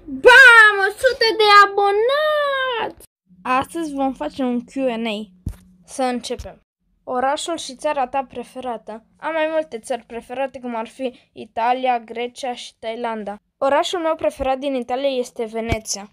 Bam! 100 de abonați! Astăzi vom face un Q&A. Să începem. Orașul și țara ta preferată. Am mai multe țări preferate, cum ar fi Italia, Grecia și Thailanda. Orașul meu preferat din Italia este Veneția.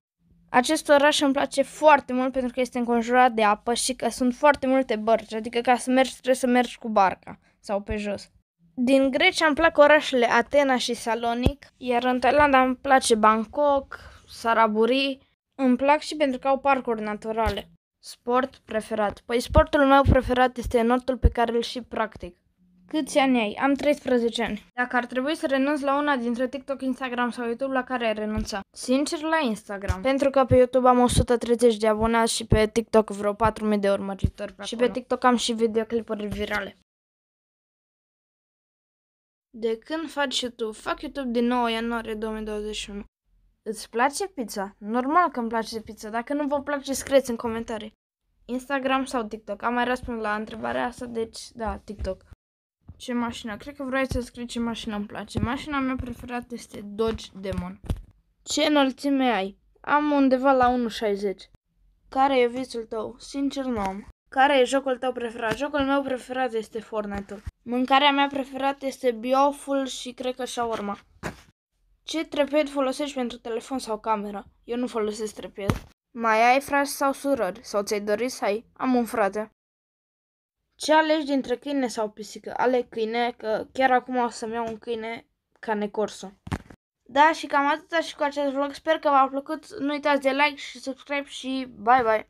Acest oraș îmi place foarte mult pentru că este înconjurat de apă și că sunt foarte multe bărci, adică ca să mergi trebuie să mergi cu barca sau pe jos. Din Grecia îmi plac orașele Atena și Salonic, iar în Thailanda îmi place Bangkok, Saraburi. Îmi plac și pentru că au parcuri naturale. Sport preferat. Păi sportul meu preferat este notul pe care îl și practic. Câți ani ai? Am 13 ani. Dacă ar trebui să renunț la una dintre TikTok, Instagram sau YouTube, la care ai renunța? Sincer, la Instagram. Pentru că pe YouTube am 130 de abonați și pe TikTok vreo 4000 de urmăritori pe acolo. Și pe TikTok am și videoclipuri virale. De când faci YouTube? Fac YouTube din 9 ianuarie 2021. Îți place pizza? Normal că îmi place pizza. Dacă nu vă place, scrieți în comentarii. Instagram sau TikTok? Am mai răspuns la întrebarea asta, deci da, TikTok. Ce mașină? Cred că vrei să scrii ce mașină îmi place. Mașina mea preferată este Dodge Demon. Ce înălțime ai? Am undeva la 1,60. Care e visul tău? Sincer, nu am. Care e jocul tău preferat? Jocul meu preferat este Fortnite-ul. Mâncarea mea preferată este bioful și cred că shawarma. Ce treped folosești pentru telefon sau cameră? Eu nu folosesc treped. Mai ai frați sau surori? Sau ți-ai dorit să ai? Am un frate. Ce alegi dintre câine sau pisică? Aleg câine, că chiar acum o să-mi iau un câine cane corso. Da, și cam atâta și cu acest vlog. Sper că v-a plăcut. Nu uitați de like și subscribe și bye bye!